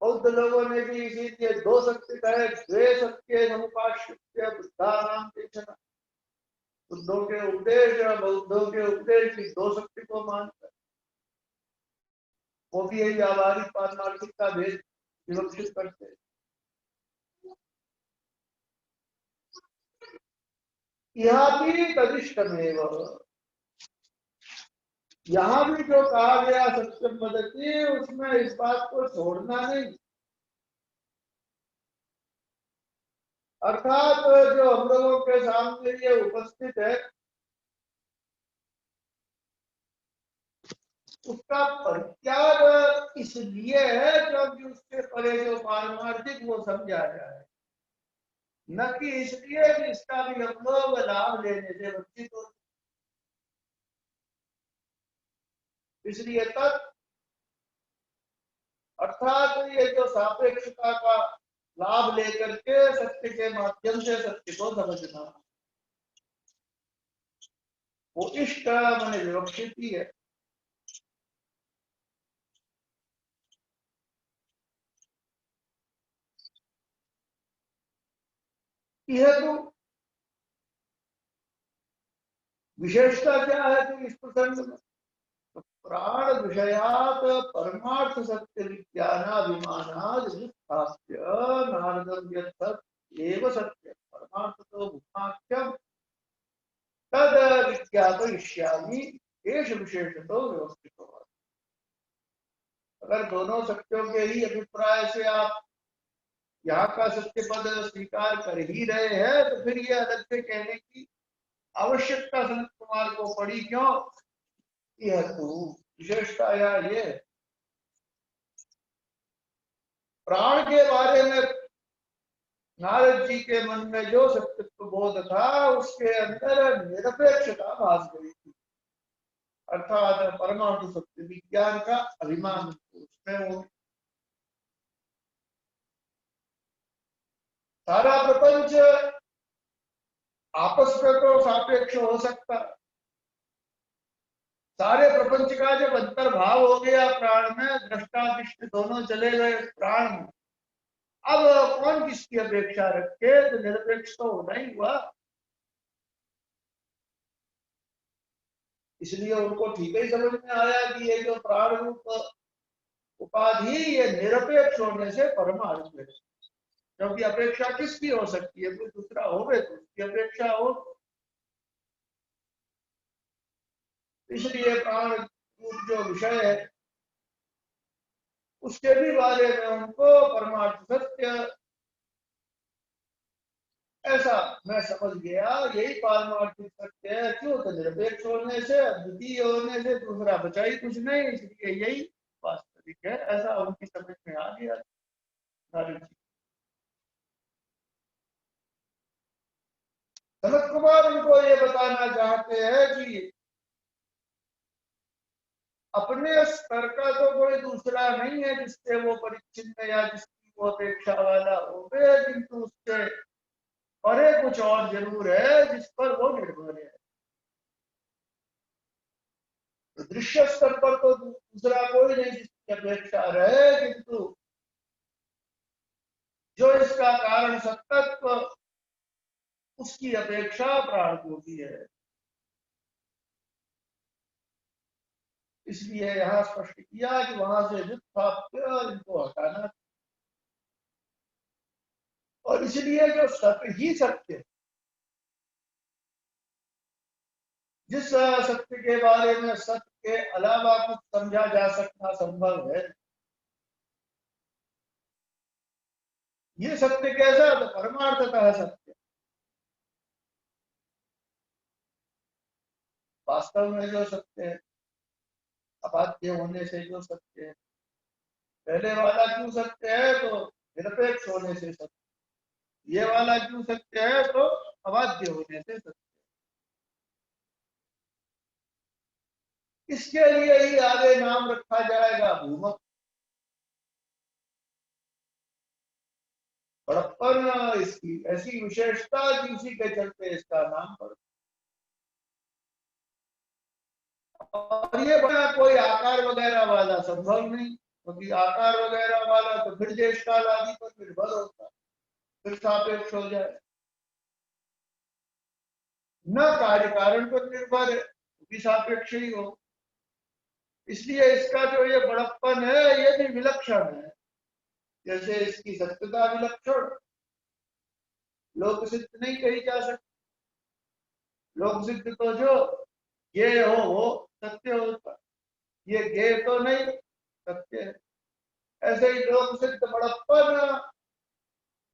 बौद्ध लोगों ने भी इसीलिए दो सत्य कहे, द्वे सत्य समुपाश्रित्य बुद्धानाम देशना, बुद्धों के उपदेश और बौद्धों के उपदेश की दो सत्य को मानकर वो भी यही व्यावहारिक पारमार्थिक का भेद विवक्षित करते हैं। यहाँ भी तदिष्टमेव, यहाँ भी जो कहा गया सत्यम वदति, उसमें इस बात को छोड़ना नहीं, अर्थात जो हम लोगों के सामने ये उपस्थित है उसका परित्याग इसलिए है क्योंकि उसके परे जो पारमार्थिक वो समझा जाए। न कि इसलिए कि इसका भी हम लोग लाभ लेने से वंचित हो, इसलिए तत् अर्थात ये जो सापेक्षता का लाभ लेकर के सत्य के माध्यम से सत्य को समझना, वो इष्ट मन विवक्षित ही है। यह तो विशेषता क्या है तो इस प्रसंग में तो प्राण विषयात परमार्थ सत्य विज्ञानाभिमानाद स्थाप्य नारदम यत् एव सत्य परमार्थ तो भूमाख्यम तद विज्ञापयिष्यामि एष विशेषतो व्यवस्थितो। अगर दोनों सत्यों के ही अभिप्राय से आप यहाँ का सत्य पद स्वीकार कर ही रहे हैं तो फिर ये अलग से कहने की आवश्यकता सनत कुमार को पड़ी क्यों? यह तो विशेषता या ये प्राण के बारे में नारद जी के मन में जो सत्यत्व बोध था उसके अंदर निरपेक्षता भास गई थी, अर्थात परमाणु सत्य विज्ञान का अभिमान उसमें वो सारा प्रपंच आपस में तो सापेक्ष हो सकता, सारे प्रपंच का जब अंतर्भाव हो गया प्राण में, दृष्टादृष्ट दोनों चले गए प्राण में, अब कौन किसकी अपेक्षा रखे, तो निरपेक्ष तो होना ही हुआ। इसलिए उनको ठीक ही समझ में आया कि ये जो प्राण रूप उपाधि ये निरपेक्ष होने से परमार्थ है, क्योंकि अपेक्षा किसकी हो सकती है, कोई दूसरा हो गए तो उसकी अपेक्षा हो, इसलिए प्राण रूप जो विषय है उसके भी बारे में उनको परमार्थ सत्य ऐसा मैं समझ गया, यही पारमार्थिक सत्य है। क्यों? तो निरपेक्ष होने से, अद्वितीय होने से दूसरा बचा ही कुछ नहीं, इसलिए यही वास्तविक है, ऐसा उनकी समझ में आ गया नारद जी। सनत कुमार उनको ये बताना चाहते हैं कि अपने स्तर का तो कोई दूसरा नहीं है जिससे वो परिच्छिन्न या जिसकी वो अपेक्षा वाला हो गए, किंतु उससे परे कुछ और जरूर है जिस पर वो निर्भर है। तो दृश्य स्तर पर तो दूसरा कोई नहीं जिसकी अपेक्षा रहे, किंतु जो इसका कारण सत्तत्व उसकी अपेक्षा प्राण को भी है। इसलिए यहां स्पष्ट किया कि वहां से व्युत्थाप्य इनको हटाना, और इसलिए जो सत्य ही सत्य, जिस सत्य के बारे में सत्य के अलावा कुछ समझा जा सकना संभव है, ये सत्य कैसा? तो परमार्थतः सत्य, वास्तव में जो सत्य है, अबाध्य होने से जो सत्य है, पहले वाला क्यों सत्य है? तो निरपेक्ष होने से सत्य, ये वाला क्यों सत्य है? तो अबाध्य होने से सत्य। इसके लिए ही आगे नाम रखा जाएगा भूमक, बड़प्पन इसकी ऐसी विशेषता कि उसी के चलते इसका नाम पड़। और ये बड़ा कोई आकार वगैरह वाला संभव नहीं, क्योंकि आकार वगैरह वाला तो फिर देश काल आदि पर निर्भर होता, फिर सापेक्ष हो जाए, न कार्य कारण पर निर्भर है तो भी सापेक्ष ही हो। इसलिए इसका जो ये बड़प्पन है ये भी विलक्षण है, जैसे इसकी सत्यता विलक्षण लोक सिद्ध नहीं कही जा सकती, लोक सिद्ध तो जो ये हो वो सत्य होता, ये गे तो नहीं सत्य है। ऐसे ही लोक सिद्ध बड़प्पन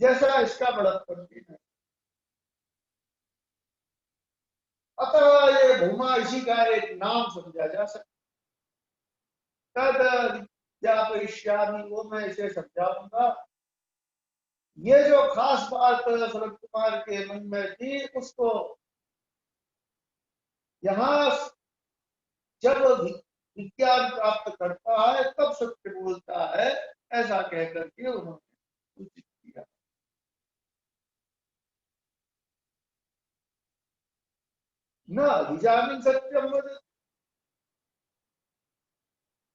जैसा इसका बड़प्पन भी नहीं। अतः ये भूमा इसी का एक नाम समझा जा सकता, तद विद्यापयिष्यामि वो मैं इसे समझाऊंगा, ये जो खास बात शरद कुमार के मन में थी, उसको यहाँ जब विज्ञान प्राप्त करता है तब सत्य बोलता है, ऐसा कह करके उन्होंने सूचित किया। न अभिजानन सत्यम वदति।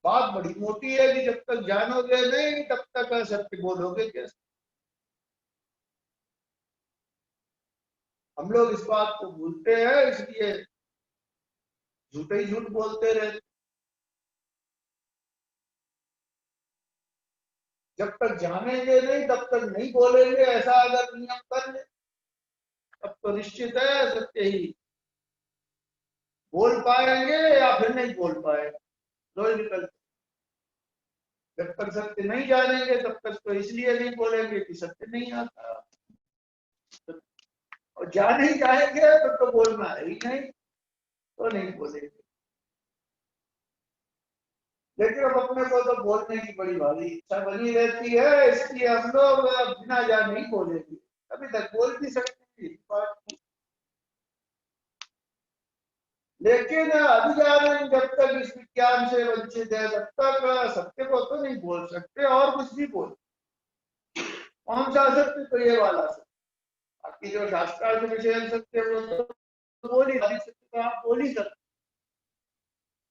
बात बड़ी मोटी है कि जब तक जानोगे नहीं तब तक सत्य बोलोगे कैसे। हम लोग इस बात को भूलते हैं, इसलिए झूठे ही झूठ बोलते रहते। जब तक जानेंगे नहीं तब तक नहीं बोलेंगे, ऐसा अगर नियम कर ले तब तो निश्चित है सत्य ही बोल पाएंगे या फिर नहीं बोल पाएंगे, दो ही विकल्प। जब तक सत्य नहीं जानेंगे तब तक तो इसलिए नहीं बोलेंगे कि सत्य नहीं आता, और जान ही जाएंगे तो बोलना है ही नहीं, तो नहीं बोलेंगे। लेकिन अब अपने को तो बोलने की बड़ी भारी इच्छा बनी रहती है, इसलिए हम लोग बिना जाने ही बोलेंगे। अभी तक बोल भी सकते हैं, लेकिन अभिजानन जब तक इस विज्ञान से वंचित है तब तक सत्य को तो नहीं बोल सकते, और कुछ भी बोल। कौन सा सत्य? तो ये वाला सत्य। बाकी जो शास्त्रार्थ विषय सत्य वो तो बोल ही सत्य, तो आप बोल ही सकते,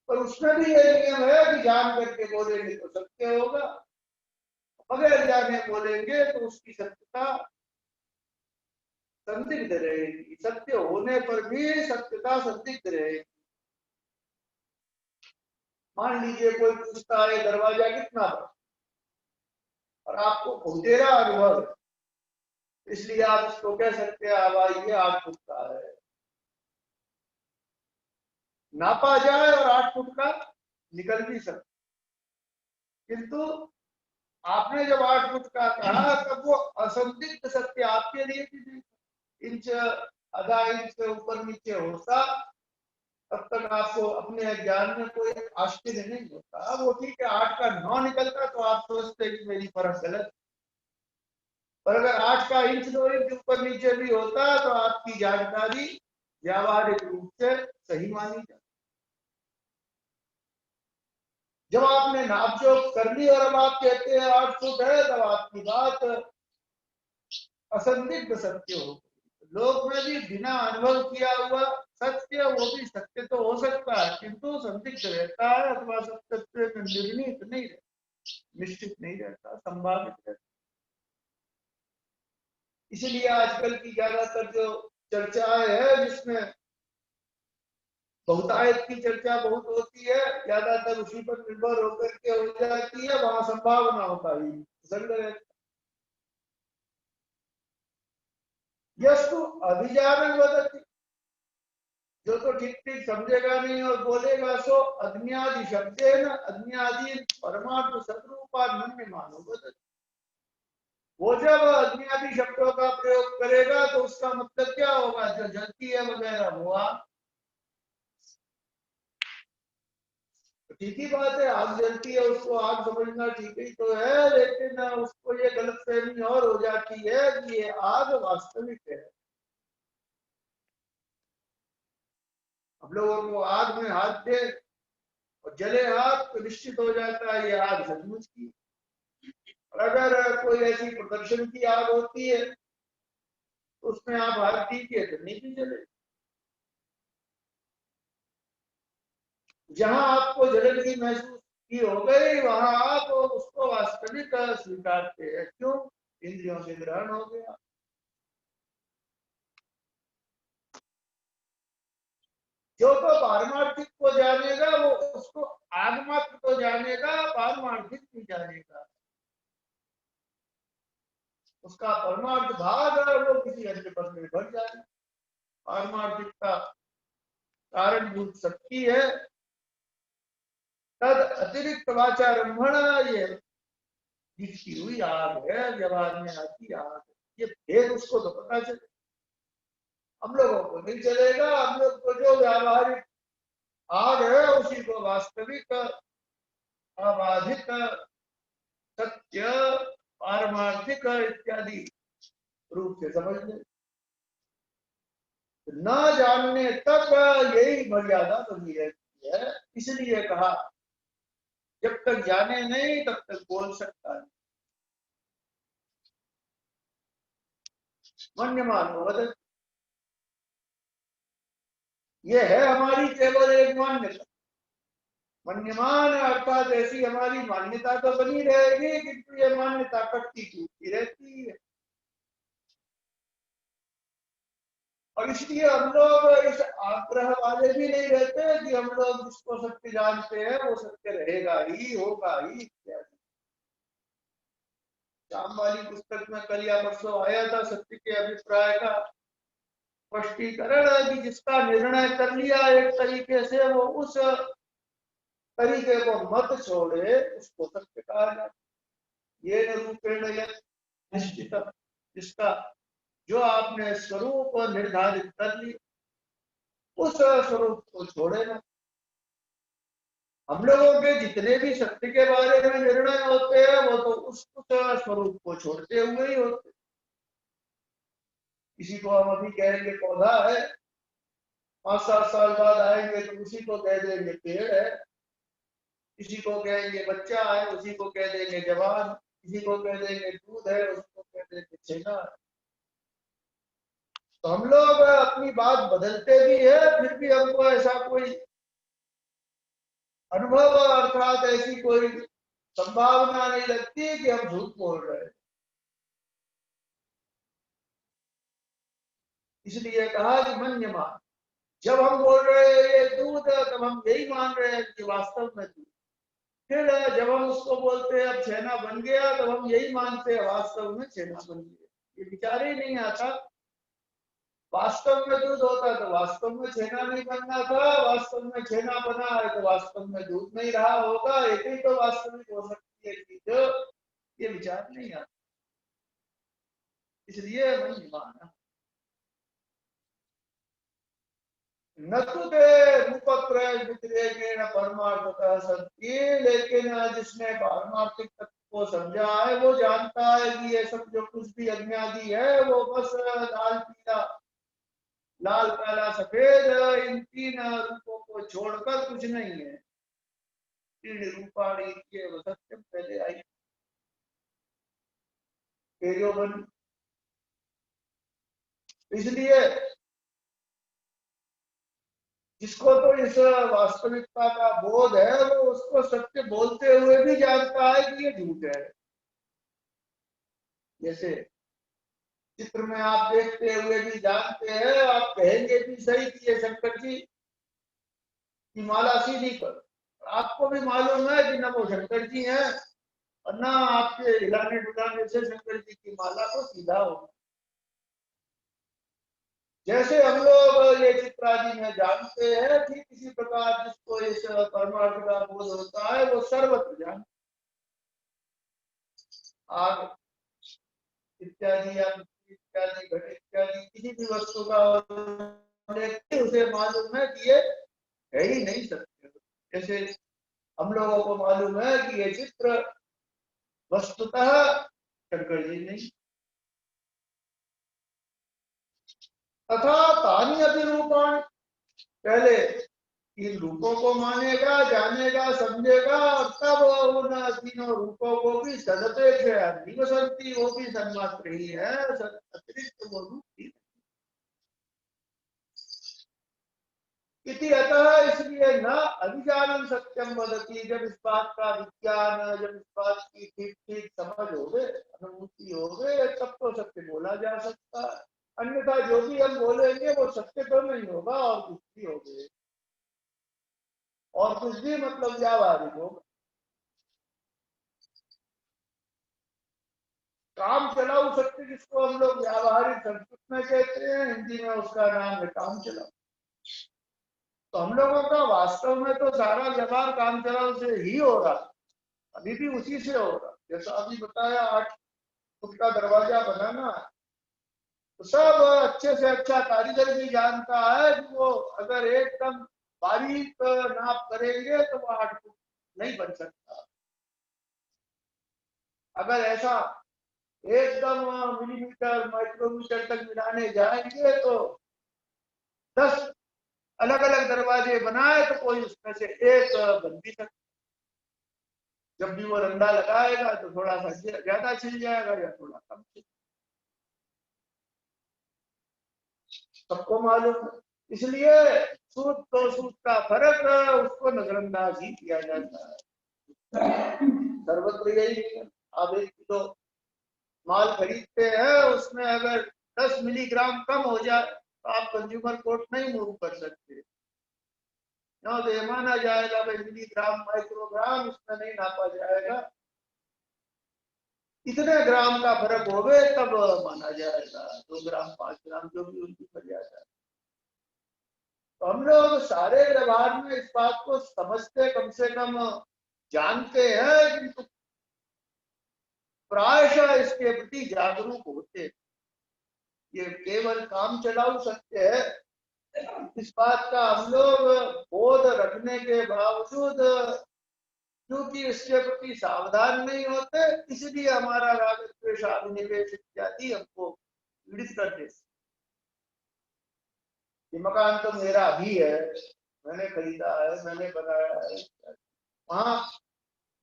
पर उसमें भी ये नियम है कि जान करके बोलेंगे तो सत्य होगा, बगैर जाने बोलेंगे तो उसकी सत्यता संदिग्ध रहेगी, सत्य होने पर भी सत्यता संदिग्ध रहेगी। मान लीजिए कोई पूछता है दरवाजा कितना बड़ा, और आपको बहुतेरा अनुभव है, इसलिए आप उसको कह सकते हैं भाई ये 8 फुट का है। नापा जाए और 8 फुट का निकल भी सकता, किंतु आपने जब 8 फुट का कहा तब वो असंदिग्ध सत्य आपके लिए भी नहीं। इंच आधा इंच से ऊपर नीचे होता तब तक आपको अपने ज्ञान में कोई आश्चर्य नहीं होता। वो ठीक है 8 का 9 निकलता तो आप सोचते कि मेरी परख गलत, पर अगर 8 का इंच 2 इंच ऊपर नीचे भी होता तो आपकी जानकारी व्यावहारिक रूप से सही मानी जाती। जब आपने नापजोक कर ली और अब आप कहते हैं 8 फुट है, तब आपकी बात असंदिग्ध सत्य हो। लोक में भी बिना अनुभव किया हुआ सत्य, वो भी सत्य तो हो सकता है किंतु संदिग्ध रहता है, अथवा सत्य में निर्णित नहीं रहता, निश्चित नहीं रहता, संभावित रहता। इसलिए आजकल की ज्यादातर जो चर्चाएं है जिसमें बहुतायत की चर्चा बहुत होती है, ज्यादातर उसी पर निर्भर होकर के हो जाती है, वहां संभावनाओं का ही संग रहता। यस्तु अभिजानन वदति, जो तो ठीक ठीक समझेगा नहीं और बोलेगा सो अज्ञादि शब्देन अज्ञादि परमार्थ सदरूपा नन्य मानो वदति। वो जब अज्ञादि शब्दों का प्रयोग करेगा तो उसका मतलब क्या होगा? जो जलती है वगैरह वो आग। ठीक ही बात है, आग जलती है उसको आग समझना ठीक ही तो है, लेकिन उसको ये गलतफहमी और हो जाती है कि ये आग वास्तविक है। हम लोगों को आग में हाथ दे और जले हाथ तो निश्चित हो जाता है ये आग सचमुच की। और अगर कोई ऐसी प्रदर्शन की आग होती है तो उसमें आप हाथ दीजिए तो नहीं भी जले। जहां आपको जलन की महसूस की हो गई वहां आप उसको वास्तविक स्वीकारते हैं। क्यों? इंद्रियों से ग्रहण हो गया। जो तो पारमार्थिक को जानेगा वो उसको आगमात्र को जानेगा, पारमार्थिक नहीं जानेगा। उसका परमार्थ भाग वो किसी अन्य पर निर्भर जाए। पारमार्थिकता कारणभूत शक्ति है, तद अतिरिक्त वाचारंभण ये दिखती हुई आग है, व्यवहार में आती आग है। ये भेद उसको तो पता चले, हम लोगों को नहीं चलेगा। हम लोग को जो व्यावहारिक आग है उसी को वास्तविक अबाधित सत्य पारमार्थिक इत्यादि रूप से समझ ले। न जानने तक यही मर्यादा बनी रहती है। इसलिए कहा जब तक जाने नहीं तब तक बोल सकता नहीं। मन्यमान वदति, ये है हमारी केवल एक मान्यता। मन्यमान अर्थात ऐसी हमारी मान्यता तो बनी रहेगी, किंतु ये मान्यता कटती टूटती रहती है। और इसलिए हम लोग इस आग्रह वाले भी नहीं रहते कि हम लोग जिसको सत्य जानते हैं वो सत्य रहेगा ही, होगा ही इत्यादि। शाम वाली पुस्तक में कल या परसों आया था सत्य के अभिप्राय का स्पष्टीकरण कि जिसका निर्णय कर लिया एक तरीके से, वो उस तरीके को मत छोड़े, उसको सत्य कहा जाता। ये रूपेण निश्चित, जिसका जो आपने स्वरूप निर्धारित कर ली उस स्वरूप को छोड़े ना। हम लोगों के जितने भी सत्य के बारे में निर्णय होते हैं वो तो उस स्वरूप को छोड़ते हुए ही होते। किसी को हम अभी कहेंगे पौधा है, 5-7 साल बाद आएंगे तो उसी को कह देंगे पेड़ है। किसी को कहेंगे बच्चा है, उसी को कह देंगे जवान। किसी को कह देंगे दूध है, उसको कह देंगे छेना। तो हम लोग अपनी बात बदलते भी है, फिर भी हमको ऐसा कोई अनुभव अर्थात ऐसी कोई संभावना नहीं लगती कि हम झूठ बोल रहे हैं। इसलिए कहा कि मन्यमान, जब हम बोल रहे हैं ये दूध, तब हम यही मान रहे हैं कि वास्तव में दूध। फिर जब हम उसको बोलते हैं अब छेना बन गया, तब हम यही मानते हैं वास्तव में छेना बन गया। ये विचार ही नहीं आता वास्तव में दूध होता तो वास्तव में छेना नहीं बनना था, वास्तव में छेना बना है तो वास्तव में दूध नहीं रहा होगा। एक ही तो वास्तविक हो सकती है चीज, ये विचार नहीं आता। इसलिए वही माना न तो रूपत्रय व्यतिरेकेण परमार्थतः सत्य, लेकिन जिसने पारमार्थिक तत्व को समझा है वो जानता है कि ये सब जो कुछ भी अज्ञादी है वो बस लाल पीला, लाल काला सफेद, इन 3 रूपों को छोड़कर कुछ नहीं है। 3 रूपाणी सत्यम पहले आई तेजोबन। इसलिए जिसको तो इस वास्तविकता का बोध है वो उसको सत्य बोलते हुए भी जानता है कि ये झूठ है। जैसे चित्र में आप देखते हुए भी जानते हैं, आप कहेंगे भी सही कि ये शंकर जी की माला सीधी कर, आपको भी मालूम है कि न वो शंकर जी हैं और न आपके हिलाने डुलाने से शंकर जी की माला को सीधा होगा। जैसे हम लोग ये चित्रादि में जानते हैं, ठीक इसी प्रकार जिसको इस परमार्थ का बोध होता है वो सर्वत्र जानता। आग इत्यादि या इत्यादि घट इत्यादि किसी भी वस्तु का उसे मालूम है कि ये है ही नहीं सकते। जैसे हम लोगों को मालूम है कि ये चित्र वस्तुतः शंकर जी नहीं। तथा तानी अभिरूपाण, पहले इन रूपों को मानेगा, जानेगा, समझेगा और तब उन तीनों रूपों को भी सदपेक्ष निवसंती, वो भी सन्मात्र ही है, अतिरिक्त वो रूप ही। इति अतः, इसलिए न अभिजानन सत्यम वदति, जब इस बात का विज्ञान, जब इस बात की ठीक ठीक समझ हो गए, अनुभूति हो गए, तब तो सत्य बोला जा सकता है। अन्यथा जो भी हम बोलेंगे वो सत्य तो नहीं होगा और कुछ भी हो गए, और कुछ भी मतलब व्यावहारिक होगा। काम चलाऊ सत्य जिसको हम लोग व्यावहारिक संस्कृत में कहते हैं, हिंदी में उसका नाम है काम चलाऊ। तो हम लोगों का वास्तव में तो सारा व्यवहार काम चलाऊ से ही हो रहा, अभी भी उसी से हो रहा। जैसा अभी बताया 8 फुट का दरवाजा बनाना है, तो सब अच्छे से अच्छा कारीगर भी जानता है कि वो अगर एकदम बारीक नाप करेंगे तो वो 8 फुट नहीं बन सकता। अगर ऐसा एकदम मिलीमीटर माइक्रोमीटर तक मिलाने जाएंगे तो 10 अलग अलग दरवाजे बनाए तो कोई उसमें से एक बन भी सकता। जब भी वो रंधा लगाएगा तो थोड़ा सा ज्यादा छिल जाएगा या थोड़ा कम छिल, सबको मालूम है। इसलिए सूद तो सूद का फर्क उसको नजरअंदाज ही किया जाता है। सर्वत्र यही है। आप 1 किलो माल खरीदते हैं, उसमें अगर 10 मिलीग्राम कम हो जाए तो आप कंज्यूमर कोर्ट नहीं मूव कर सकते। तो ये माना जाएगा भाई मिलीग्राम माइक्रोग्राम इसमें नहीं नापा जाएगा, इतने ग्राम का फर्क हो गए तब माना जाएगा, 2 ग्राम 5 ग्राम जो भी उनकी मर्यादा है। तो हम लोग सारे व्यवहार में इस बात को समझते कम से कम जानते हैं, किंतु प्रायशः इसके प्रति जागरूक होते। ये केवल काम चलाऊ सत्य है, इस बात का हम लोग बोध रखने के बावजूद क्योंकि इसके प्रति सावधान नहीं होते, इसलिए हमारा राग द्वेष अभिनिवेश इत्यादि हमको पीड़ित करते। ये मकान तो मेरा भी है, मैंने खरीदा है, मैंने बनाया है, वहां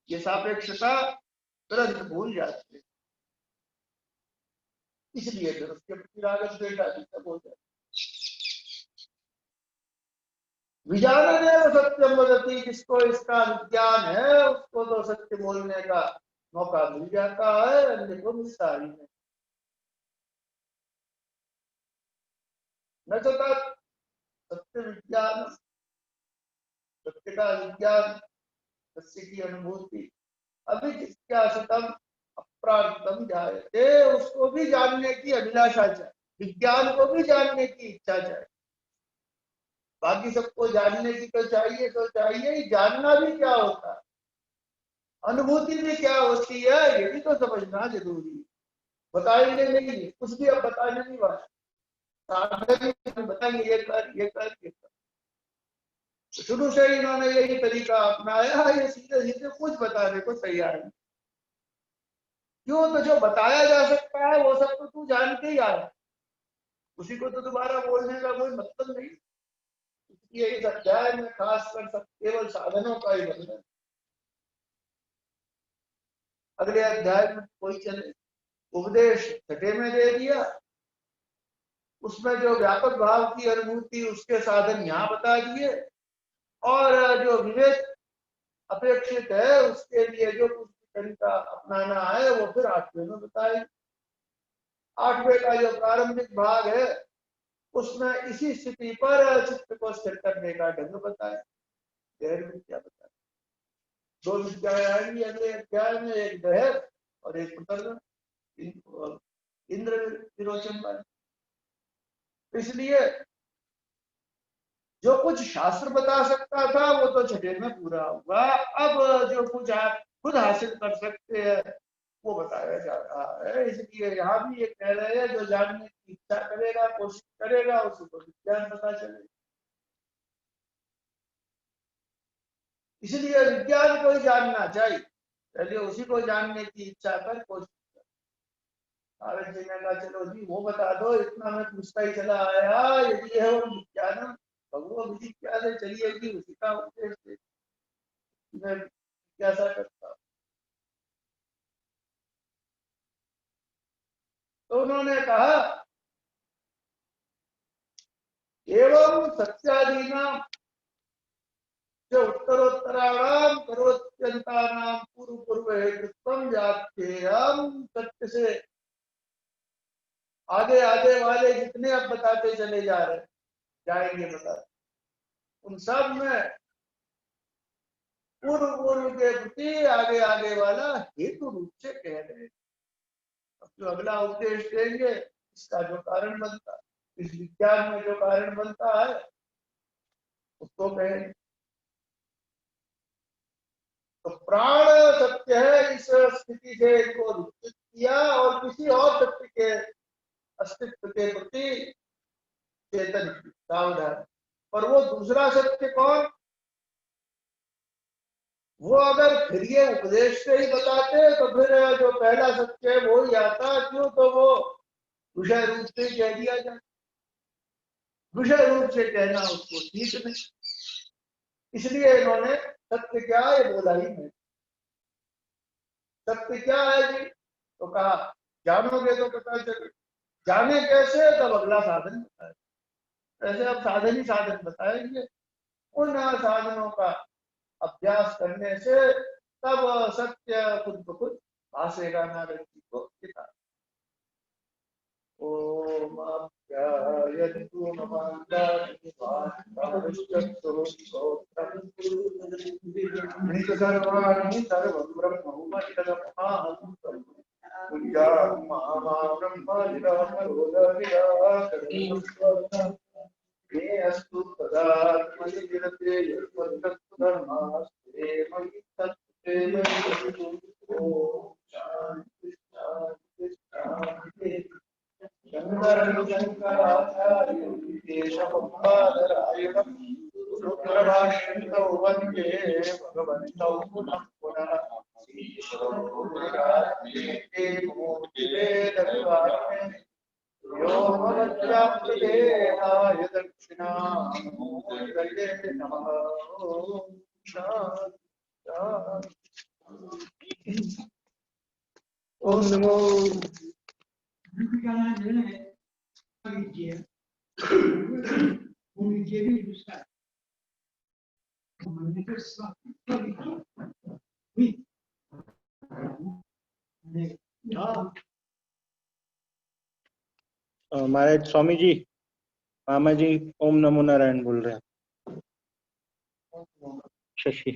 ये सापेक्षता तुरंत भूल जाते हैं, इसलिए फिर उसके प्रति राग द्वेष अधिक हो जाता है। विजाननेव सत्यम वदति, जिसको इसका विज्ञान है उसको तो सत्य बोलने का मौका मिल जाता है, अन्य को मिलता ही नहीं। न तो सत्य विज्ञान, सत्य का विज्ञान, सत्य की अनुभूति अभिजिज्ञासितम अप्राकृतम जायते, उसको भी जानने की अभिलाषा चाहिए, विज्ञान को भी जानने की इच्छा चाहिए। बाकी सबको जानने की तो चाहिए ही, जानना भी क्या होता है, अनुभूति भी क्या होती है, ये भी तो समझना जरूरी है। बताएंगे नहीं, कुछ भी अब बताने नहीं वाले, साधन बताएंगे ये कर ये कर ये कर। शुरू से ही इन्होंने यही तरीका अपनाया, ये सीधे सीधे कुछ बताने को तैयार है। क्यों? तो जो बताया जा सकता है वो सब तो तू जान के ही आया, उसी को तो दोबारा बोलने का कोई मतलब नहीं। इसलिए इस अध्याय में खासकर सब केवल साधनों का ही वर्णन। अगले अध्याय में कोई चले, उपदेश छठे में दे दिया, उसमें जो व्यापक भाव की अनुभूति उसके साधन यहाँ बता दिए, और जो विवेक अपेक्षित है उसके लिए जो कुछ तरीका अपनाना है वो फिर 8वें में बताए। 8वें का जो प्रारंभिक भाग है उसमें इसी स्थिति पर चित्त को स्थिर करने का ढंग बताए, गहर विद्या बताए। 2 विद्याएं आएंगी अगले अध्याय में, एक गहर और एक प्रकरण, इंद्र विरोचन वाले। इसलिए जो कुछ शास्त्र बता सकता था वो तो छठे में पूरा हुआ, अब जो कुछ आप खुद हासिल कर सकते हैं वो बताया जा रहा है। इसलिए यहाँ भी ये कह रहे हैं जो जानने की इच्छा करेगा, कोशिश करेगा, उसको विज्ञान पता चलेगा। इसलिए विज्ञान को ही जानना चाहिए, पहले उसी को जानने की इच्छा कर कोशिश कर। नारद जी ने कहा चलो जी वो बता दो, इतना मैं पूछता ही चला आया, यदि है वो विज्ञान भगवो विधि क्या से चलिएगी, उसी का उद्देश्य मैं जिज्ञासा करता। तो उन्होंने कहा एवं सत्यादीना जो उत्तरोत्तराणाम करोत्यंतानाम पूर्व पूर्व हेतुत्वम व्याख्येयम, सत्य से आगे आगे वाले जितने अब बताते चले जा रहे जाएंगे बता, उन सब में पूर्व पूर्व के प्रति आगे आगे वाला हेतु रूप से कह रहे हैं। अब जो अगला उपदेश देंगे इसका जो कारण बनता है, इस विज्ञान में जो कारण बनता है उसको कहेंगे। तो प्राण सत्य है, इस स्थिति से इनको विकसित किया और किसी और सत्य के अस्तित्व के प्रति चेतन सावधान। और वो दूसरा सत्य कौन? वो अगर फिर ये उपदेश से ही बताते तो फिर जो पहला सत्य है वो ही आता, क्यों? तो वो विषय रूप से कह दिया जाए, विषय रूप से कहना उसको ठीक नहीं, इसलिए इन्होंने सत्य क्या है बोला ही नहीं। सत्य क्या है जी? तो कहा जानोगे तो पता चले, जाने कैसे? तब अगला साधन बताए। ऐसे अब साधन ही साधन बताएंगे, उन साधनों का अभ्यास करने से तब सत्य खुद ब खुद भासेगा नारद जी को किताब। ओम अभ्यायन्तु सर्वाणि सर्वं ब्रह्मोपनिषदमहं पुण्यां महाब्रह्म मे अस्तु तदात्मनिरते यत्तत्तु धर्मास्ते मयि तत्ते ओम शांति शांति शांति। शंकरं शंकराचार्यं केशवं रुद्रभाष्यन्तौ वन्दे भगवन्तौ पुनः पुनः। ईश्वरोऽपि मूर्तिभेदविभागिने व्योमवद्व्याप्तदेहाय दक्षिणामूर्तये नमः। ओम शांति शांति। ओम नमो महाराज स्वामी जी, मामा जी ओम नमो नारायण बोल रहे हैं। शशि